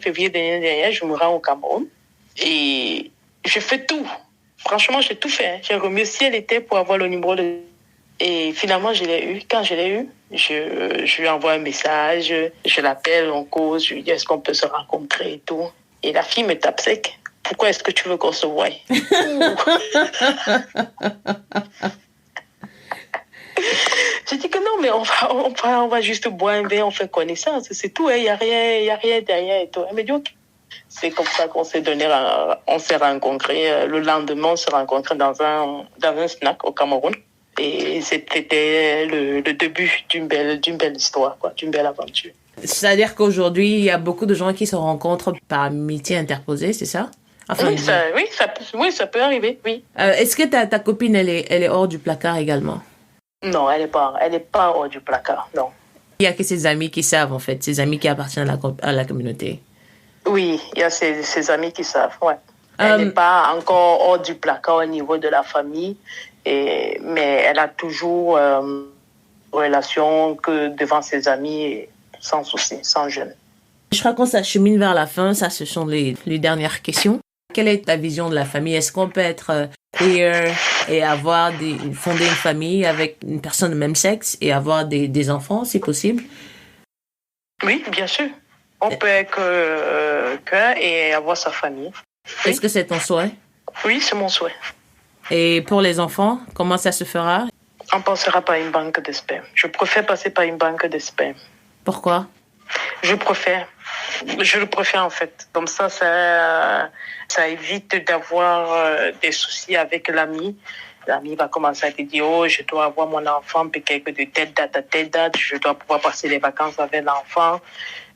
je me rends au Cameroun et je fais tout. Franchement, j'ai tout fait. J'ai remis au ciel l'été pour avoir le numéro de... Et finalement, je l'ai eu. Quand je l'ai eu, je lui envoie un message, je l'appelle, on cause, je lui dis est-ce qu'on peut se rencontrer et tout. Et la fille me tape sec. Pourquoi est-ce que tu veux qu'on se voie? J'ai dit que non, mais on va juste boire un verre, on fait connaissance. C'est tout, il n'y a rien derrière et tout. Elle me dit ok. C'est comme ça qu'on on s'est rencontrés. Le lendemain, on s'est rencontrés dans un snack au Cameroun. Et c'était le début d'une belle histoire, quoi, d'une belle aventure. C'est-à-dire qu'aujourd'hui, il y a beaucoup de gens qui se rencontrent par amitié interposée, c'est ça? Enfin, oui, ça peut arriver, oui. Est-ce que ta copine, elle est hors du placard également? Non, elle est pas hors du placard, non. Il y a que ses amis qui savent, en fait, ses amis qui appartiennent à la communauté. Oui, il y a ses amis qui savent, ouais. Elle n'est pas encore hors du placard au niveau de la famille, mais elle a toujours une relation que devant ses amis, sans souci, sans gêne. Je crois qu'on s'achemine vers la fin, ça, ce sont les dernières questions. Quelle est ta vision de la famille? Est-ce qu'on peut être queer et fonder une famille avec une personne de même sexe et avoir des enfants, si possible? Oui, bien sûr. On peut être queer et avoir sa famille. Oui. Est-ce que c'est ton souhait? Oui, c'est mon souhait. Et pour les enfants, comment ça se fera? On passera par une banque de sperme. Je préfère passer par une banque de sperme. Pourquoi? Je le préfère en fait. Comme ça évite d'avoir des soucis avec l'ami. L'ami va commencer à te dire, oh, je dois avoir mon enfant peut-être de telle date à telle date, je dois pouvoir passer les vacances avec l'enfant.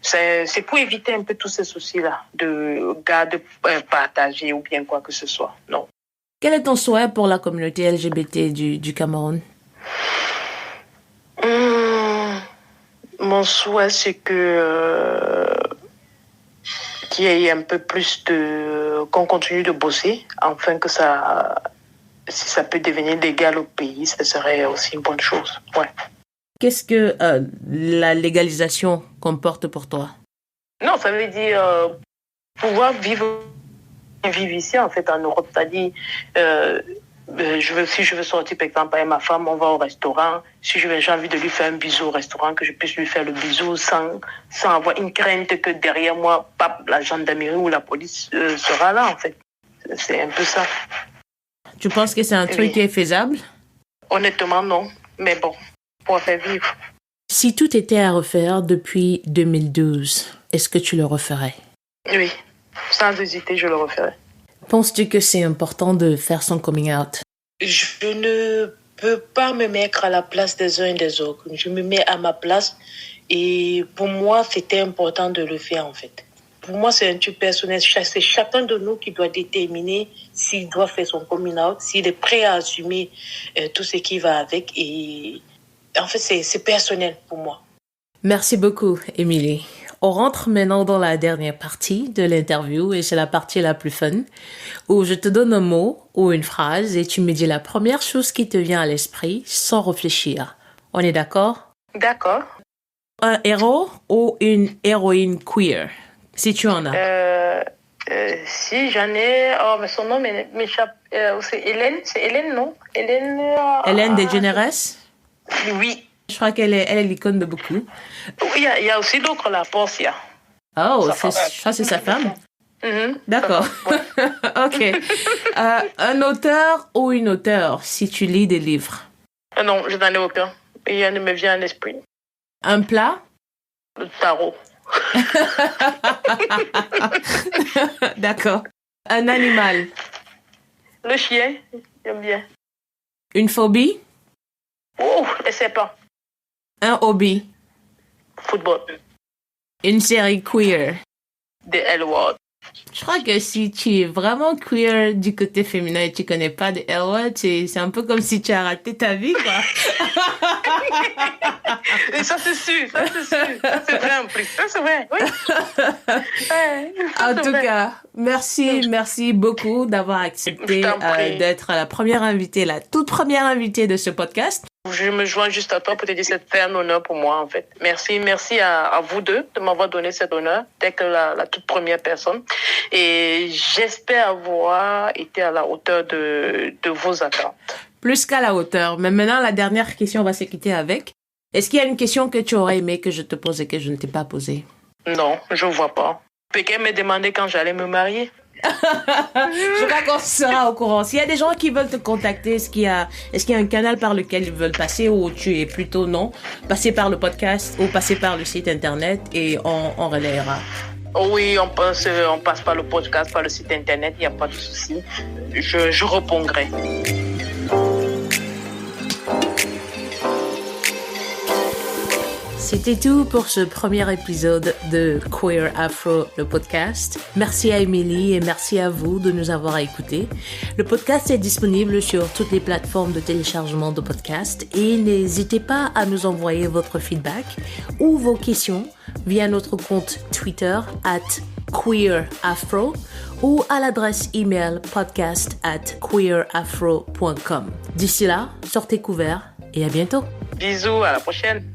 C'est pour éviter un peu tous ces soucis-là, de garde partagée ou bien quoi que ce soit. Non. Quel est ton souhait pour la communauté LGBT du Cameroun? Mon souhait, c'est qu'il y ait un peu plus qu'on continue de bosser, afin que si ça peut devenir légal au pays, ça serait aussi une bonne chose. Ouais. Qu'est-ce que la légalisation comporte pour toi? Non, ça veut dire pouvoir vivre ici, en fait, en Europe. C'est-à-dire, si je veux sortir, par exemple, avec ma femme, on va au restaurant. Si j'ai envie de lui faire un bisou au restaurant, que je puisse lui faire le bisou sans avoir une crainte que derrière moi, la gendarmerie ou la police sera là, en fait. C'est un peu ça. Tu penses que c'est un truc qui est faisable? Honnêtement, non. Mais bon, pour faire vivre. Si tout était à refaire depuis 2012, est-ce que tu le referais? Oui, sans hésiter, je le referais. Penses-tu que c'est important de faire son coming out? Je ne peux pas me mettre à la place des uns et des autres. Je me mets à ma place et pour moi, c'était important de le faire en fait. Pour moi, c'est un truc personnel. C'est chacun de nous qui doit déterminer s'il doit faire son coming out, s'il est prêt à assumer tout ce qui va avec. Et En fait, c'est personnel pour moi. Merci beaucoup, Émilie. On rentre maintenant dans la dernière partie de l'interview et c'est la partie la plus fun où je te donne un mot ou une phrase et tu me dis la première chose qui te vient à l'esprit sans réfléchir. On est d'accord? D'accord. Un héros ou une héroïne queer, si tu en as. Si j'en ai... Oh, mais son nom m'échappe. C'est Hélène, non? Hélène DeGeneres? Oui. Je crois qu'elle est l'icône de beaucoup. Oui, il y a aussi d'autres là, Portia. Oh, je crois que c'est sa femme. Mm-hmm. D'accord. Ouais. OK. Un auteur ou une auteure, si tu lis des livres? Non, je n'en ai aucun. Rien ne me vient à l'esprit. Un plat? Le tarot. D'accord. Un animal? Le chien, j'aime bien. Une phobie? Oh, je sais pas. Un hobby? Football. Une série queer? The L-Word. Je crois que si tu es vraiment queer du côté féminin et tu connais pas de L-Word, c'est un peu comme si tu as raté ta vie, quoi. Et ça, c'est sûr. Ça, c'est vrai en plus. Ça, c'est vrai, oui. En tout cas, merci beaucoup d'avoir accepté d'être la première invitée, la toute première invitée de ce podcast. Je me joins juste à toi pour te dire que c'était un honneur pour moi, en fait. Merci à vous deux de m'avoir donné cet honneur d'être la toute première personne. Et j'espère avoir été à la hauteur de vos attentes. Plus qu'à la hauteur. Mais maintenant, la dernière question, on va se quitter avec. Est-ce qu'il y a une question que tu aurais aimé que je te pose et que je ne t'ai pas posée? Non, je ne vois pas. Quelqu'un m'a demandé quand j'allais me marier. Je crois qu'on sera au courant. S'il y a des gens qui veulent te contacter, est-ce qu'il y a un canal par lequel ils veulent passer ou tu es plutôt non? Passer par le podcast ou passer par le site internet et on relayera. Oui, on passe par le podcast, par le site internet, il n'y a pas de souci. Je répondrai. C'était tout pour ce premier épisode de Queer Afro, le podcast. Merci à Émilie et merci à vous de nous avoir écoutés. Le podcast est disponible sur toutes les plateformes de téléchargement de podcasts et n'hésitez pas à nous envoyer votre feedback ou vos questions via notre compte Twitter @queerafro ou à l'adresse email podcast@queerafro.com. D'ici là, sortez couverts et à bientôt. Bisous, à la prochaine.